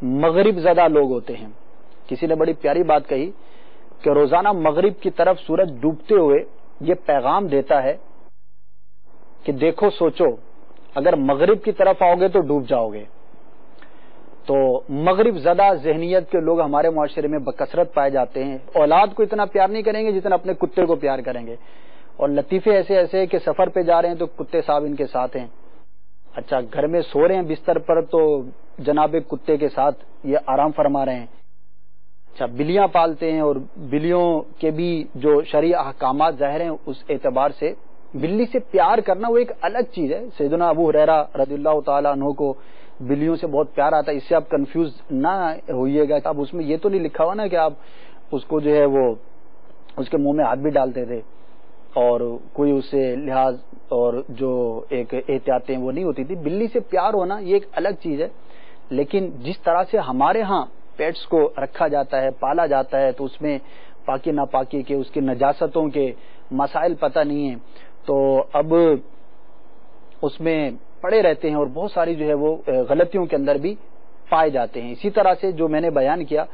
مغرب زدہ لوگ ہوتے ہیں. کسی نے بڑی پیاری بات کہی کہ روزانہ مغرب کی طرف سورج ڈوبتے ہوئے یہ پیغام دیتا ہے کہ دیکھو سوچو اگر مغرب کی طرف آؤ گے تو ڈوب جاؤ گے. تو مغرب زدہ ذہنیت کے لوگ ہمارے معاشرے میں بکثرت پائے جاتے ہیں. اولاد کو اتنا پیار نہیں کریں گے جتنا اپنے کتے کو پیار کریں گے. اور لطیفے ایسے ایسے کہ سفر پہ جا رہے ہیں تو کتے صاحب ان کے ساتھ ہیں. اچھا گھر میں سو رہے ہیں بستر پر تو جناب کتے کے ساتھ یہ آرام فرما رہے ہیں. اچھا بلیاں پالتے ہیں اور بلیوں کے بھی جو شرعی احکامات ظاہر ہیں اس اعتبار سے بلی سے پیار کرنا وہ ایک الگ چیز ہے. سیدنا ابو ہریرہ رضی اللہ تعالیٰ عنہ کو بلیوں سے بہت پیار آتا ہے. اس سے آپ کنفیوز نہ ہوئیے گا. اب اس میں یہ تو نہیں لکھا ہوا نا کہ آپ اس کو جو ہے وہ اس کے منہ میں ہاتھ بھی ڈالتے تھے اور کوئی اس سے لحاظ اور جو ایک احتیاطیں وہ نہیں ہوتی تھی. بلی سے پیار ہونا یہ ایک الگ چیز ہے. لیکن جس طرح سے ہمارے ہاں پیٹس کو رکھا جاتا ہے پالا جاتا ہے تو اس میں پاکی ناپاکی کے اس کی نجاستوں کے مسائل پتہ نہیں ہیں, تو اب اس میں پڑے رہتے ہیں اور بہت ساری جو ہے وہ غلطیوں کے اندر بھی پائے جاتے ہیں. اسی طرح سے جو میں نے بیان کیا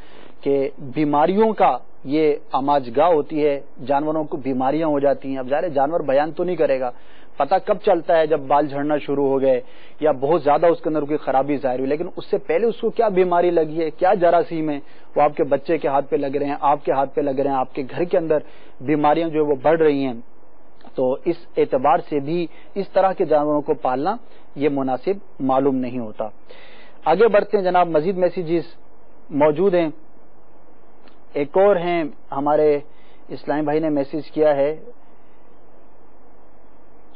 کہ بیماریوں کا یہ آماج گاہ ہوتی ہے, جانوروں کو بیماریاں ہو جاتی ہیں. اب ظاہر جانور بیان تو نہیں کرے گا, پتہ کب چلتا ہے جب بال جھڑنا شروع ہو گئے یا بہت زیادہ اس کے اندر کوئی خرابی ظاہر ہوئی, لیکن اس سے پہلے اس کو کیا بیماری لگی ہے, کیا جراثیم ہے وہ آپ کے بچے کے ہاتھ پہ لگ رہے ہیں, آپ کے ہاتھ پہ لگ رہے ہیں, آپ کے گھر کے اندر بیماریاں جو ہے وہ بڑھ رہی ہیں. تو اس اعتبار سے بھی اس طرح کے جانوروں کو پالنا یہ مناسب معلوم نہیں ہوتا. آگے بڑھتے ہیں جناب, مزید میسیجز موجود ہیں. ایک اور ہیں ہمارے اسلامی بھائی نے میسج کیا ہے,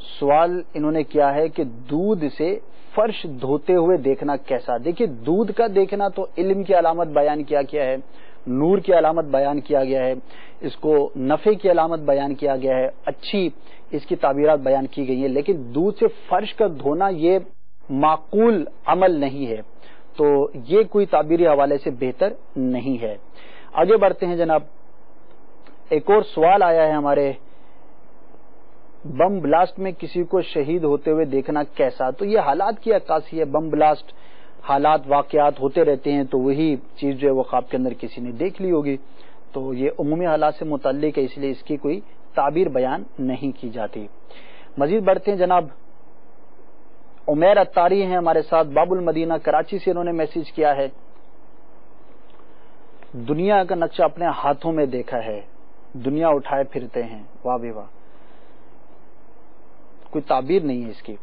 سوال انہوں نے کیا ہے کہ دودھ سے فرش دھوتے ہوئے دیکھنا کیسا. دیکھیے دودھ کا دیکھنا تو علم کی علامت بیان کیا گیا ہے, نور کی علامت بیان کیا گیا ہے, اس کو نفع کی علامت بیان کیا گیا ہے, اچھی اس کی تعبیرات بیان کی گئی ہیں. لیکن دودھ سے فرش کا دھونا یہ معقول عمل نہیں ہے, تو یہ کوئی تعبیری حوالے سے بہتر نہیں ہے. آگے بڑھتے ہیں جناب. ایک اور سوال آیا ہے ہمارے, بم بلاسٹ میں کسی کو شہید ہوتے ہوئے دیکھنا کیسا. تو یہ حالات کی عکاسی ہے. بم بلاسٹ حالات واقعات ہوتے رہتے ہیں, تو وہی چیز جو ہے وہ خواب کے اندر کسی نے دیکھ لی ہوگی. تو یہ عمومی حالات سے متعلق ہے, اس لیے اس کی کوئی تعبیر بیان نہیں کی جاتی. مزید بڑھتے ہیں جناب. عمیر اتاری ہیں ہمارے ساتھ, باب المدینہ کراچی سے, انہوں نے میسج کیا ہے, دنیا کا نقشہ اپنے ہاتھوں میں دیکھا ہے, دنیا اٹھائے پھرتے ہیں. واہ بھی واہ, کوئی تعبیر نہیں ہے اس کی.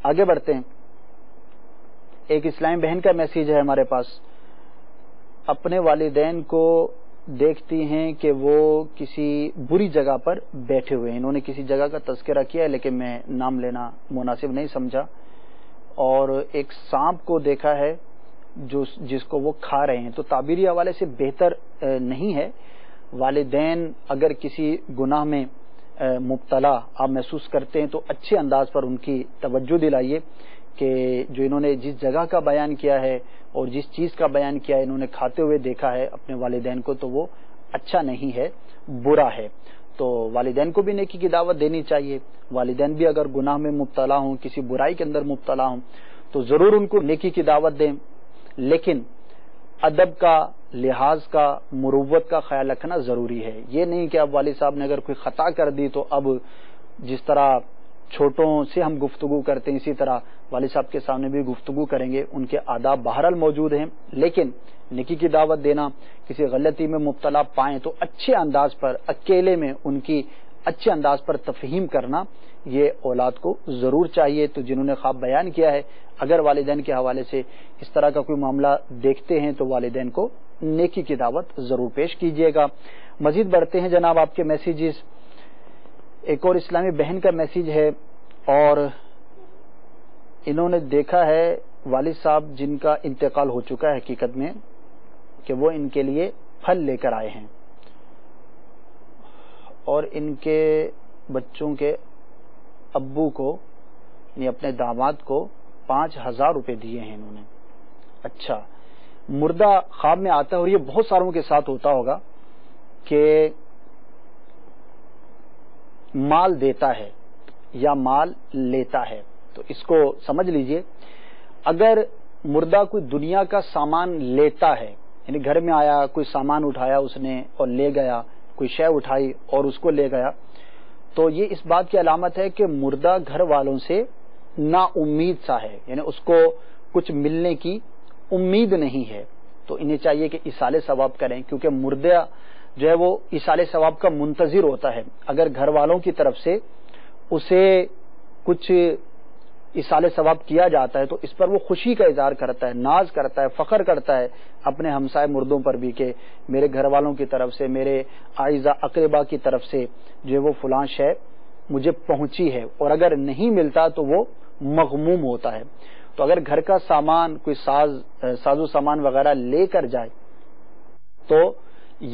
آگے بڑھتے ہیں. ایک اسلامی بہن کا میسیج ہے ہمارے پاس, اپنے والدین کو دیکھتی ہیں کہ وہ کسی بری جگہ پر بیٹھے ہوئے ہیں. انہوں نے کسی جگہ کا تذکرہ کیا ہے لیکن میں نام لینا مناسب نہیں سمجھا, اور ایک سانپ کو دیکھا ہے جس کو وہ کھا رہے ہیں. تو تعبیری حوالے سے بہتر نہیں ہے. والدین اگر کسی گناہ میں مبتلا آپ محسوس کرتے ہیں تو اچھے انداز پر ان کی توجہ دلائیے کہ جو انہوں نے جس جگہ کا بیان کیا ہے اور جس چیز کا بیان کیا ہے انہوں نے کھاتے ہوئے دیکھا ہے اپنے والدین کو، تو وہ اچھا نہیں ہے، برا ہے. تو والدین کو بھی نیکی کی دعوت دینی چاہیے. والدین بھی اگر گناہ میں مبتلا ہوں، کسی برائی کے اندر مبتلا ہوں، تو ضرور ان کو نیکی کی دعوت دیں، لیکن ادب کا، لحاظ کا، مروت کا خیال رکھنا ضروری ہے. یہ نہیں کہ اب والد صاحب نے اگر کوئی خطا کر دی تو اب جس طرح چھوٹوں سے ہم گفتگو کرتے ہیں اسی طرح والد صاحب کے سامنے بھی گفتگو کریں گے. ان کے آداب بہرحال موجود ہیں، لیکن نیکی کی دعوت دینا، کسی غلطی میں مبتلا پائیں تو اچھے انداز پر، اکیلے میں ان کی اچھے انداز پر تفہیم کرنا یہ اولاد کو ضرور چاہیے. تو جنہوں نے خواب بیان کیا ہے، اگر والدین کے حوالے سے اس طرح کا کوئی معاملہ دیکھتے ہیں تو والدین کو نیکی کی دعوت ضرور پیش کیجیے گا. مزید بڑھتے ہیں جناب آپ کے میسیجز. ایک اور اسلامی بہن کا میسیج ہے، اور انہوں نے دیکھا ہے والد صاحب جن کا انتقال ہو چکا ہے حقیقت میں، کہ وہ ان کے لیے پھل لے کر آئے ہیں، اور ان کے بچوں کے ابو کو یعنی اپنے داماد کو 5,000 روپے دیے ہیں انہوں نے. اچھا، مردہ خواب میں آتا ہے، اور یہ بہت ساروں کے ساتھ ہوتا ہوگا کہ مال دیتا ہے یا مال لیتا ہے. تو اس کو سمجھ لیجئے، اگر مردہ کوئی دنیا کا سامان لیتا ہے، یعنی گھر میں آیا، کوئی سامان اٹھایا اس نے اور لے گیا، کوئی شے اٹھائی اور اس کو لے گیا، تو یہ اس بات کی علامت ہے کہ مردہ گھر والوں سے نا امید سا ہے، یعنی اس کو کچھ ملنے کی امید نہیں ہے. تو انہیں چاہیے کہ ایصال ثواب کریں، کیونکہ مردہ جو ہے وہ ایصال ثواب کا منتظر ہوتا ہے. اگر گھر والوں کی طرف سے اسے کچھ ایصال ثواب کیا جاتا ہے تو اس پر وہ خوشی کا اظہار کرتا ہے، ناز کرتا ہے، فخر کرتا ہے اپنے ہمسائے مردوں پر بھی کہ میرے گھر والوں کی طرف سے، میرے اعزا اقربا کی طرف سے جو ہے وہ فلاں شے مجھے پہنچی ہے. اور اگر نہیں ملتا تو وہ مغموم ہوتا ہے. تو اگر گھر کا سامان، کوئی ساز و سامان وغیرہ لے کر جائے تو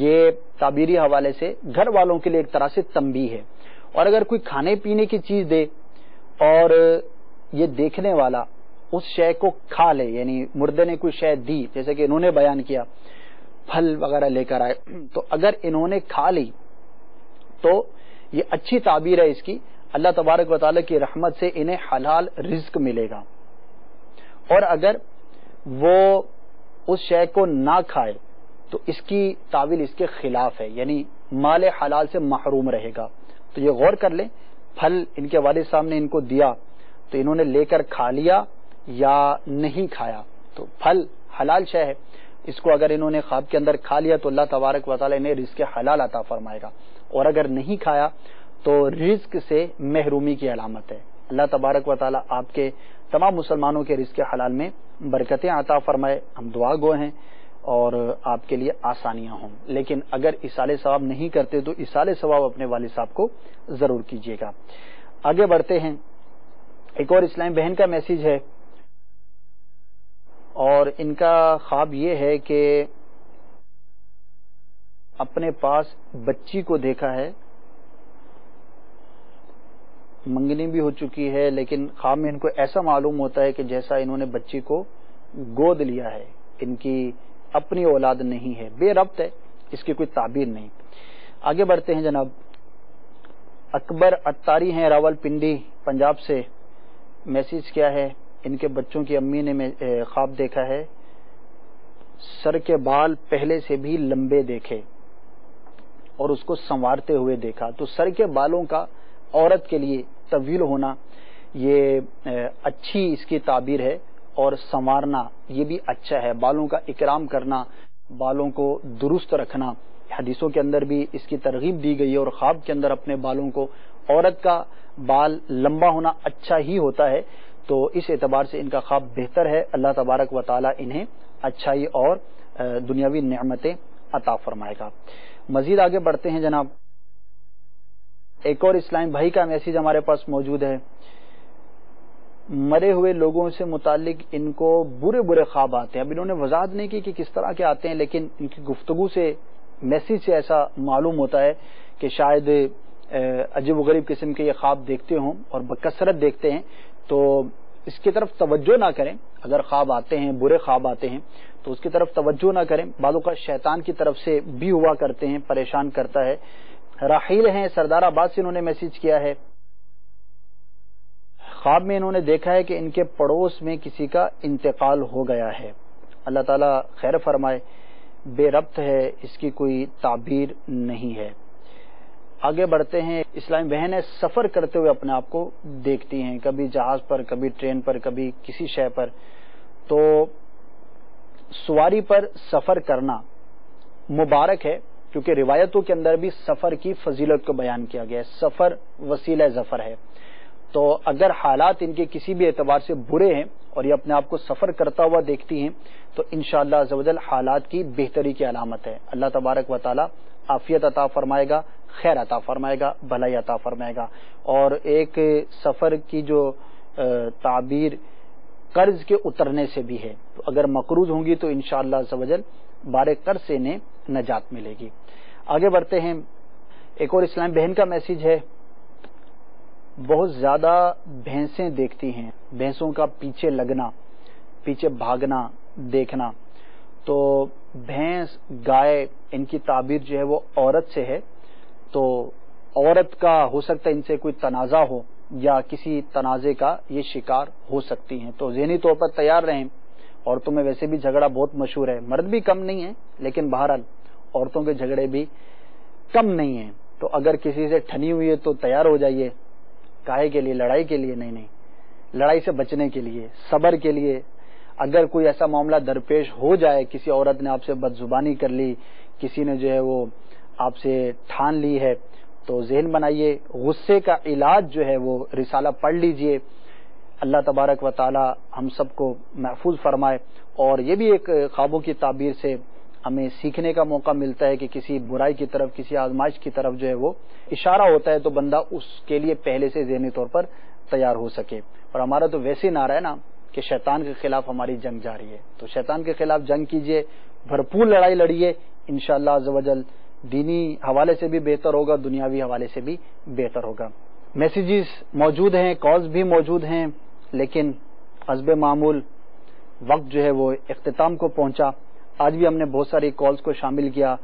یہ تعبیری حوالے سے گھر والوں کے لیے ایک طرح سے تنبیہ ہے. اور اگر کوئی کھانے پینے کی چیز دے اور یہ دیکھنے والا اس شے کو کھا لے، یعنی مردے نے کوئی شے دی، جیسے کہ انہوں نے بیان کیا پھل وغیرہ لے کر آئے، تو اگر انہوں نے کھا لی تو یہ اچھی تعبیر ہے اس کی، اللہ تبارک و تعالیٰ کی رحمت سے انہیں حلال رزق ملے گا. اور اگر وہ اس شے کو نہ کھائے تو اس کی تعویل اس کے خلاف ہے، یعنی مال حلال سے محروم رہے گا. تو یہ غور کر لیں، پھل ان کے والد صاحب نے ان کو دیا تو انہوں نے لے کر کھا لیا یا نہیں کھایا. تو پھل حلال شے ہے، اس کو اگر انہوں نے خواب کے اندر کھا لیا تو اللہ تبارک و تعالیٰ انہیں رزق حلال عطا فرمائے گا. اور اگر نہیں کھایا تو رزق سے محرومی کی علامت ہے. اللہ تبارک و تعالیٰ آپ کے تمام مسلمانوں کے رزق حلال میں برکتیں عطا فرمائے. ہم دعا گو ہیں اور آپ کے لیے آسانیاں ہوں. لیکن اگر ایصال ثواب نہیں کرتے تو ایصال ثواب اپنے والد صاحب کو ضرور کیجیے گا. آگے بڑھتے ہیں. ایک اور اسلامی بہن کا میسیج ہے، اور ان کا خواب یہ ہے کہ اپنے پاس بچی کو دیکھا ہے، منگنی بھی ہو چکی ہے، لیکن خواب میں ان کو ایسا معلوم ہوتا ہے کہ جیسا انہوں نے بچی کو گود لیا ہے، ان کی اپنی اولاد نہیں ہے، بے ربط ہے، اس کی کوئی تعبیر نہیں. آگے بڑھتے ہیں جناب. اکبر اتاری ہیں راول پنڈی پنجاب سے. میسیج کیا ہے؟ ان کے بچوں کی امی نے خواب دیکھا ہے، سر کے بال پہلے سے بھی لمبے دیکھے اور اس کو سنوارتے ہوئے دیکھا. تو سر کے بالوں کا عورت کے لیے طویل ہونا یہ اچھی اس کی تعبیر ہے، اور سنوارنا یہ بھی اچھا ہے. بالوں کا اکرام کرنا، بالوں کو درست رکھنا، حدیثوں کے اندر بھی اس کی ترغیب دی گئی ہے. اور خواب کے اندر اپنے بالوں کو، عورت کا بال لمبا ہونا اچھا ہی ہوتا ہے، تو اس اعتبار سے ان کا خواب بہتر ہے. اللہ تبارک و تعالی انہیں اچھائی اور دنیاوی نعمتیں عطا فرمائے گا. مزید آگے بڑھتے ہیں جناب. ایک اور اسلامی بھائی کا میسیج ہمارے پاس موجود ہے. مرے ہوئے لوگوں سے متعلق ان کو برے برے خواب آتے ہیں. اب انہوں نے وضاحت نہیں کی کہ کس طرح کے آتے ہیں، لیکن ان کی گفتگو سے، میسیج سے ایسا معلوم ہوتا ہے کہ شاید عجیب و غریب قسم کے یہ خواب دیکھتے ہوں اور بکثرت دیکھتے ہیں. تو اس کی طرف توجہ نہ کریں. اگر خواب آتے ہیں، برے خواب آتے ہیں تو اس کی طرف توجہ نہ کریں. بعض اوقات شیطان کی طرف سے بھی ہوا کرتے ہیں، پریشان کرتا ہے. راحیل ہیں سردار آباد سے، انہوں نے میسج کیا ہے، خواب میں انہوں نے دیکھا ہے کہ ان کے پڑوس میں کسی کا انتقال ہو گیا ہے. اللہ تعالیٰ خیر فرمائے. بے ربط ہے، اس کی کوئی تعبیر نہیں ہے. آگے بڑھتے ہیں. اسلامی بہنیں سفر کرتے ہوئے اپنے آپ کو دیکھتی ہیں، کبھی جہاز پر، کبھی ٹرین پر، کبھی کسی شے پر. تو سواری پر سفر کرنا مبارک ہے، کیونکہ روایتوں کے اندر بھی سفر کی فضیلت کو بیان کیا گیا ہے. سفر وسیلہ ظفر ہے. تو اگر حالات ان کے کسی بھی اعتبار سے برے ہیں اور یہ اپنے آپ کو سفر کرتا ہوا دیکھتی ہیں تو انشاءاللہ عز و جل حالات کی بہتری کی علامت ہے. اللہ تبارک و تعالی عافیت عطا فرمائے گا، خیر عطا فرمائے گا، بھلائی عطا فرمائے گا. اور ایک سفر کی جو تعبیر قرض کے اترنے سے بھی ہے، تو اگر مقروض ہوں گی تو انشاءاللہ عز و جل بارے قرض سے انہیں نجات ملے گی. آگے بڑھتے ہیں. ایک اور اسلام بہن کا میسج ہے، بہت زیادہ بھینسیں دیکھتی ہیں، بھینسوں کا پیچھے لگنا، پیچھے بھاگنا دیکھنا. تو بھینس، گائے، ان کی تعبیر جو ہے وہ عورت سے ہے. تو عورت کا ہو سکتا ہے ان سے کوئی تنازع ہو یا کسی تنازع کا یہ شکار ہو سکتی ہیں. تو ذہنی طور پر تیار رہیں. عورتوں میں ویسے بھی جھگڑا بہت مشہور ہے، مرد بھی کم نہیں ہے، لیکن بہرحال عورتوں کے جھگڑے بھی کم نہیں ہیں. تو اگر کسی سے ٹھنی ہوئی ہے تو تیار ہو جائیے. کاہے کے لیے؟ لڑائی کے لیے نہیں، لڑائی سے بچنے کے لیے، صبر کے لیے. اگر کوئی ایسا معاملہ درپیش ہو جائے، کسی عورت نے آپ سے بد زبانی کر لی، کسی نے جو ہے وہ آپ سے ٹھان لی ہے، تو ذہن بنائیے، غصے کا علاج جو ہے وہ رسالہ پڑھ لیجئے. اللہ تبارک و تعالی ہم سب کو محفوظ فرمائے. اور یہ بھی ایک خوابوں کی تعبیر سے ہمیں سیکھنے کا موقع ملتا ہے کہ کسی برائی کی طرف، کسی آزمائش کی طرف جو ہے وہ اشارہ ہوتا ہے تو بندہ اس کے لیے پہلے سے ذہنی طور پر تیار ہو سکے. اور ہمارا تو ویسے نعرہ ہے نا کہ شیطان کے خلاف ہماری جنگ جاری ہے. تو شیطان کے خلاف جنگ کیجئے، بھرپور لڑائی لڑیے. انشاءاللہ عز و جل دینی حوالے سے بھی بہتر ہوگا، دنیاوی حوالے سے بھی بہتر ہوگا. میسیجز موجود ہیں، کالز بھی موجود ہیں، لیکن حسب معمول وقت جو ہے وہ اختتام کو پہنچا. آج بھی ہم نے بہت ساری کالز کو شامل کیا،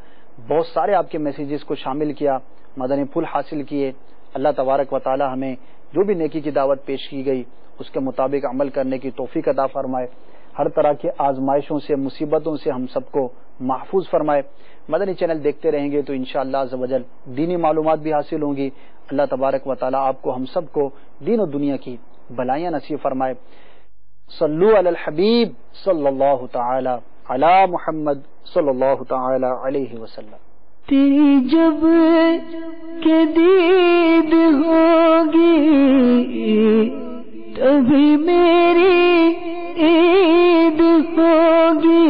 بہت سارے آپ کے میسیجز کو شامل کیا، مدنی پھول حاصل کیے. اللہ تبارک و تعالی ہمیں جو بھی نیکی کی دعوت پیش کی گئی اس کے مطابق عمل کرنے کی توفیق عطا فرمائے. ہر طرح کی آزمائشوں سے، مصیبتوں سے ہم سب کو محفوظ فرمائے. مدنی چینل دیکھتے رہیں گے تو انشاءاللہ عز و جل دینی معلومات بھی حاصل ہوں گی. اللہ تبارک و تعالی آپ کو، ہم سب کو دین و دنیا کی بھلائیاں نصیب فرمائے. صلو علی الحبیب صلی اللہ تعالی علی محمد صلی اللہ تعالی علیہ وسلم. تیری جب کہ دید ہوگی تبھی میری عید ہوگی.